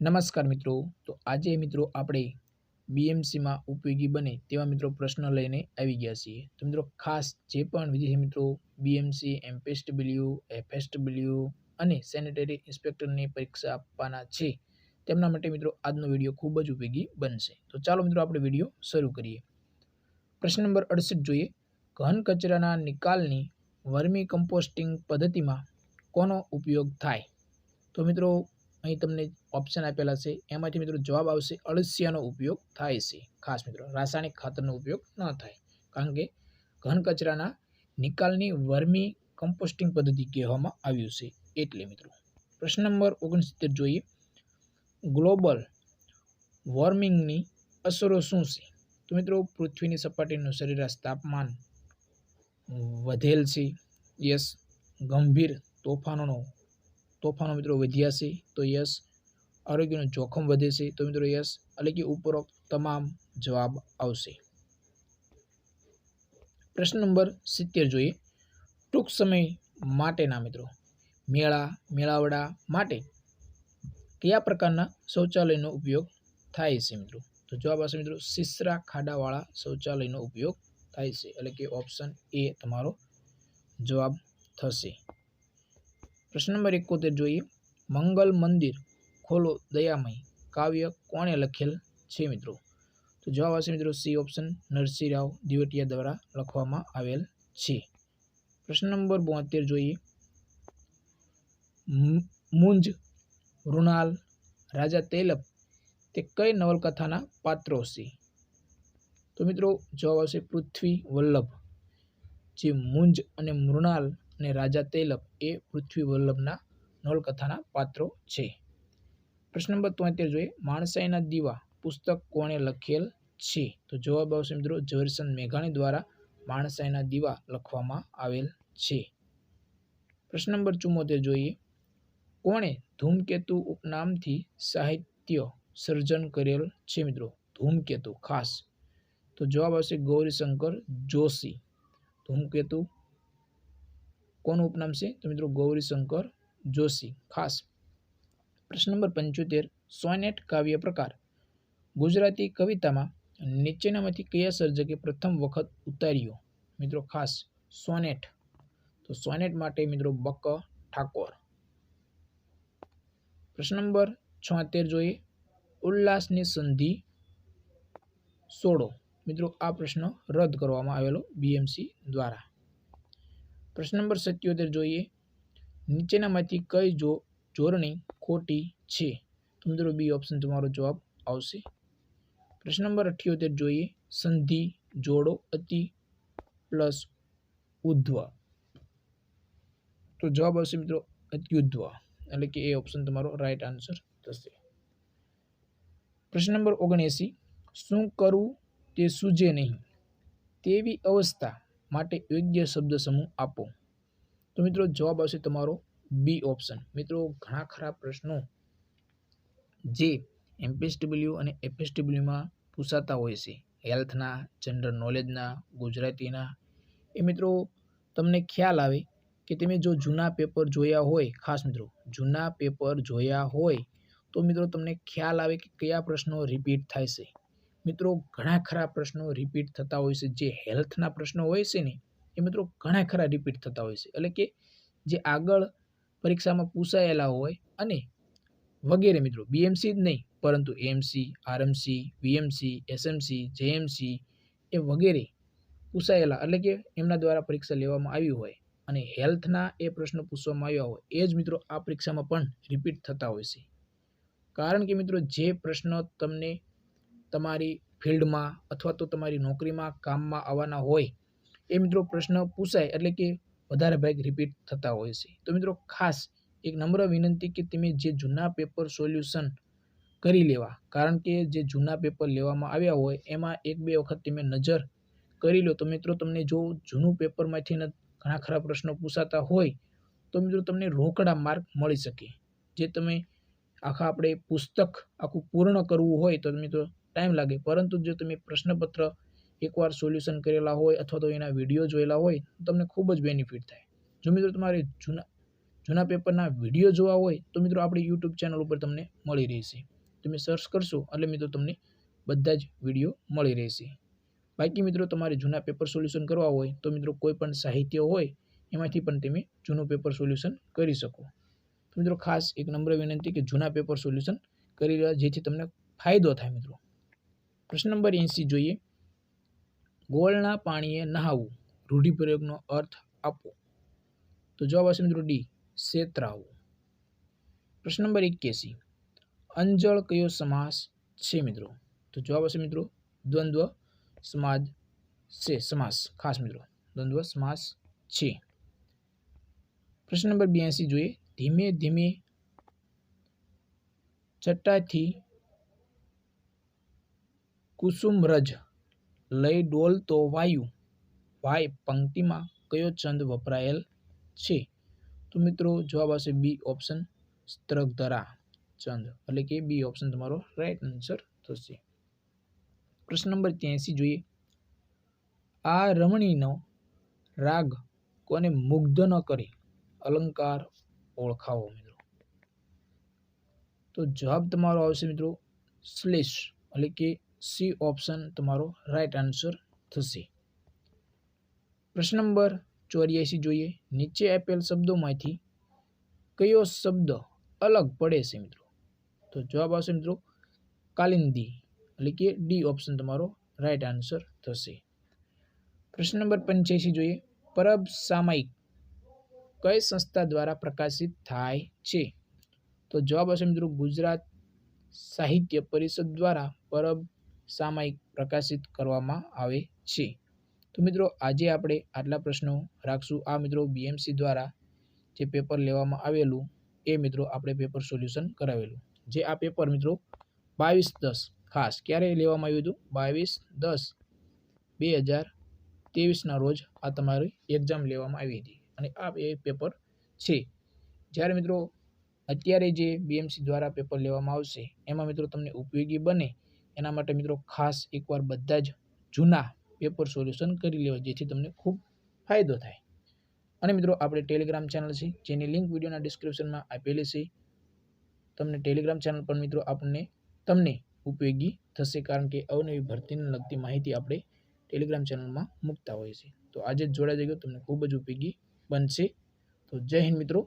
નમસ્કાર મિત્રો, તો આજે મિત્રો આપણે બીએમસીમાં ઉપયોગી બને તેવા મિત્રો પ્રશ્ન લઈને આવી ગયા છીએ। તો મિત્રો ખાસ જે પણ વિદ્યાર્થી મિત્રો બીએમસી, એમપીએસડબલ્યુ, એફએસડબલ્યુ અને સેનેટરી ઇન્સ્પેક્ટરની પરીક્ષા આપવાના છે તેમના માટે મિત્રો આજનો વિડીયો ખૂબ જ ઉપયોગી બનશે। તો ચાલો મિત્રો આપણે વિડીયો શરૂ કરીએ। પ્રશ્ન નંબર 68 જોઈએ। ઘન કચરાના નિકાલની વર્મી કમ્પોસ્ટિંગ પદ્ધતિમાં કોનો ઉપયોગ થાય? તો મિત્રો અહીં તમને ઓપ્શન આપેલા છે, એમાંથી મિત્રો જવાબ આવશે અળસિયાનો ઉપયોગ થાય છે। ખાસ મિત્રો રાસાયણિક ખાતરનો ઉપયોગ ન થાય, કારણ કે ઘન કચરાના નિકાલની વર્મી કમ્પોસ્ટિંગ પદ્ધતિ કહેવામાં આવ્યું છે એટલે મિત્રો। પ્રશ્ન નંબર 69 જોઈએ। ગ્લોબલ વોર્મિંગની અસરો શું છે? તો મિત્રો પૃથ્વીની સપાટીનું સરેરાશ તાપમાન વધેલ છે, યસ। ગંભીર તોફાનો મિત્રો વધ્યા છે, તો યસ। આરોગ્યનું જોખમ વધે છે, તો મિત્રો યસ, એટલે કે ઉપરોક્ત તમામ જવાબ આવશે। પ્રશ્ન નંબર 70 જોઈએ। ટૂંક સમય માટેના મિત્રો મેળાવડા માટે કયા પ્રકારના શૌચાલયનો ઉપયોગ થાય છે મિત્રો? તો જવાબ આવશે મિત્રો સીસરા ખાડાવાળા શૌચાલયનો ઉપયોગ થાય છે, એટલે કે ઓપ્શન એ તમારો જવાબ થશે। પ્રશ્ન નંબર 71 જોઈએ। મંગલ મંદિર ખોલો દયામય કાવ્ય કોણે લખેલ છે મિત્રો? તો જવાબ આવશે મિત્રો સી ઓપ્શન, નરસિંહ રાવ દિવેટિયા દ્વારા લખવામાં આવેલ છે। પ્રશ્ન નંબર 72 જોઈએ। મુંજ, મૃણાલ, રાજા તૈલબ તે કઈ નવલકથાના પાત્રો છે? તો મિત્રો જવાબ આવશે પૃથ્વી વલ્લભ। જે મુંજ અને મૃણાલ અને રાજા તૈલબ એ પૃથ્વી વલ્લભના નવલકથાના પાત્રો છે। પ્રશ્ન નંબર 73 જોઈએ। માણસાઈના દીવા પુસ્તક કોણે લખેલ છે? તો જવાબ આવશે મિત્રો ઝવેરચંદ મેઘાણી દ્વારા માણસાઈના દીવા લખવામાં આવેલ છે। પ્રશ્ન નંબર 74 જોઈએ। કોણે ધૂમકેતુ ઉપનામથી સાહિત્ય સર્જન કરેલ છે મિત્રો? ધૂમકેતુ ખાસ, તો જવાબ આવશે ગૌરીશંકર જોશી। ધૂમકેતુ કોનું ઉપનામ છે? તો મિત્રો ગૌરીશંકર જોશી, ખાસ। પ્રશ્ન નંબર 75 સોનેટ કાવ્ય પ્રકાર ગુજરાતી કવિતામાં નીચેનામાંથી કયા સર્જકે પ્રથમ વખત ઉતાર્યો? મિત્રો ખાસ સોનેટ, તો સોનેટ માટે મિત્રો બક ઠાકોર। પ્રશ્ન નંબર 76 જોઈએ। ઉલ્લાસની સંધિ સોડો મિત્રો આ પ્રશ્ન રદ કરવામાં આવેલો બીએમસી દ્વારા। પ્રશ્ન નંબર 77 જોઈએ। નીચેનામાંથી કઈ જોડણી ખોટી છે? તો મિત્રો બી ઓપ્શન તમારો જવાબ આવશે। પ્રશ્ન નંબર 78 જોઈએ। સંધિ જોડો અતિ પ્લસ ઉધ્વ, તો જવાબ આવશે મિત્રો અત્યુધ્વ, એટલે કે એ ઓપ્શન તમારો રાઈટ આન્સર થશે। પ્રશ્ન નંબર 79 શું કરવું તે સૂઝે નહીં તેવી અવસ્થા માટે યોગ્ય શબ્દ સમૂહ આપો? તો મિત્રો જવાબ આવશે તમારો બી ઓપ્શન। મિત્રો ઘણા ખરા પ્રશ્નો જે એમપીએસડબલ્યુ અને એફએસડબલ્યુમાં પૂછાતા હોય છે, હેલ્થના, જનરલ નોલેજના, ગુજરાતીના, એ મિત્રો તમને ખ્યાલ આવે કે તમે જો જૂના પેપર જોયા હોય, ખાસ મિત્રો જૂના પેપર જોયા હોય તો મિત્રો તમને ખ્યાલ આવે કે કયા પ્રશ્નો રિપીટ થાય છે। મિત્રો ઘણા ખરા પ્રશ્નો રિપીટ થતા હોય છે, જે હેલ્થના પ્રશ્નો હોય છે ને એ મિત્રો ઘણા ખરા રિપીટ થતા હોય છે, એટલે કે જે આગળ પરીક્ષામાં પૂછાયેલા હોય અને વગેરે મિત્રો બીએમસી જ નહીં પરંતુ MC, RMC, VMC, SMC, JMC એ વગેરે પૂછાયેલા, એટલે કે એમના દ્વારા પરીક્ષા લેવામાં આવી હોય અને હેલ્થના એ પ્રશ્નો પૂછવામાં આવ્યા હોય એ જ મિત્રો આ પરીક્ષામાં પણ રિપીટ થતા હોય છે। કારણ કે મિત્રો જે પ્રશ્ન તમને તમારી ફિલ્ડમાં અથવા તો તમારી નોકરીમાં કામમાં આવવાના હોય એ મિત્રો પ્રશ્ન પૂછાય એટલે કે વધારે ભાગ રિપીટ થતા હોય છે। તો મિત્રો ખાસ એક નમ્ર વિનંતી કે તમે જે જૂના પેપર સોલ્યુશન કરી લેવા, કારણ કે જે જૂના પેપર લેવામાં આવ્યા હોય એમાં એક બે વખત તમે નજર કરી લો તો મિત્રો તમને જો જૂનું પેપરમાંથી ઘણા ખરા પ્રશ્નો પૂછાતા હોય તો મિત્રો તમને રોકડા માર્ક મળી શકે। જે તમે આપણે પુસ્તક આખું પૂર્ણ કરવું હોય તો મિત્રો ટાઈમ લાગે, પરંતુ જો તમે પ્રશ્નપત્ર એકવાર સોલ્યુશન કરેલા હોય અથવા તો એના વિડીયો જોયેલા હોય તો તમને ખૂબ જ બેનિફિટ થાય। જો મિત્રો તમારે જૂના પેપરના વિડીયો જોવા હોય તો મિત્રો આપણી યુટ્યુબ ચેનલ ઉપર તમને મળી રહેશે. તમે સર્ચ કરશો એટલે મિત્રો તમને બધા જ વિડીયો મળી રહેશે. બાકી મિત્રો તમારે જૂના પેપર સોલ્યુશન કરવા હોય તો મિત્રો કોઈ પણ સાહિત્ય હોય એમાંથી પણ તમે જૂનું પેપર સોલ્યુશન કરી શકો. તો મિત્રો ખાસ એક નમ્ર વિનંતી કે જૂના પેપર સોલ્યુશન કરી રહ્યા જેથી તમને ફાયદો થાય મિત્રો. પ્રશ્ન નંબર 80 જોઈએ. ગોળના પાણીએ નહાવું રૂઢિપ્રયોગનો અર્થ આપો. તો જવાબ આવશે મિત્રો ડી, શેતરાવું. પ્રશ્ન નંબર 81. અંજળ કયો સમાસ છે મિત્રો? તો જવાબ આવશે મિત્રો દ્વંદ્વ સમાસ. ખાસ મિત્રો દ્વંદ્વ સમાસ છે. પ્રશ્ન નંબર 82 જોઈએ. ધીમે ધીમે ચટ્ટાથી કુસુમરજ લઈ ડોલતો વાયુ વાય પંક્તિમાં કયો છંદ વપરાયેલ છે? તો મિત્રો જવાબ આવશે બી ઓપ્શન, સ્ત્રગધરા છંદ, એટલે કે બી ઓપ્શન તમારો રાઈટ આન્સર થશે. પ્રશ્ન નંબર 83 જોઈએ. આ રમણીનો રાગ કોને મુગ્ધ ન કરે? અલંકાર ઓળખાવો મિત્રો. તો જવાબ તમારો આવશે મિત્રો શ્લેષ, એટલે કે સી ઓપ્શન તમારો રાઈટ આન્સર થશે. પ્રશ્ન નંબર 84 જોઈએ. નીચે આપેલ શબ્દોમાંથી કયો શબ્દ અલગ પડે છે મિત્રો? તો જવાબ આવશે મિત્રો કાલિંદી, એટલે કે ડી ઓપ્શન તમારો રાઈટ આન્સર થશે. પ્રશ્ન નંબર 85 જોઈએ. પરબ સામાયિક કઈ સંસ્થા દ્વારા પ્રકાશિત થાય છે? તો જવાબ આવશે મિત્રો ગુજરાત સાહિત્ય પરિષદ દ્વારા પરબ સામાયિક પ્રકાશિત કરવામાં આવે છે. તો મિત્રો આજે આપણે આટલા પ્રશ્નો રાખશું. આ મિત્રો બીએમસી દ્વારા જે પેપર લેવામાં આવેલું એ મિત્રો આપણે પેપર સોલ્યુશન કરાવેલું. જે આ પેપર મિત્રો 22/10 ખાસ ક્યારે લેવામાં આવ્યું હતું? 22/10/2023 રોજ આ તમારી એક્ઝામ લેવામાં આવી હતી અને આ એ પેપર છે. જ્યારે મિત્રો અત્યારે જે બીએમસી દ્વારા પેપર લેવામાં આવશે એમાં મિત્રો તમને ઉપયોગી બને એના માટે મિત્રો ખાસ એકવાર બધા જ જૂના પેપર સોલ્યુશન કરી લેવા જેથી તમને ખૂબ ફાયદો થાય. અને મિત્રો આપણે ટેલિગ્રામ ચેનલ છે જેની લિંક વિડીયોના ડિસ્ક્રિપ્શનમાં આપેલી છે. તમને ટેલિગ્રામ ચેનલ પર મિત્રો તમને ઉપયોગી થશે, કારણ કે અવનવી ભરતીને લગતી માહિતી આપણે ટેલિગ્રામ ચેનલમાં મૂકતા હોઈએ છીએ. તો આજે જ જોડાઈ જજો, તમને ખૂબ જ ઉપયોગી બનશે. તો જય હિન્દ મિત્રો.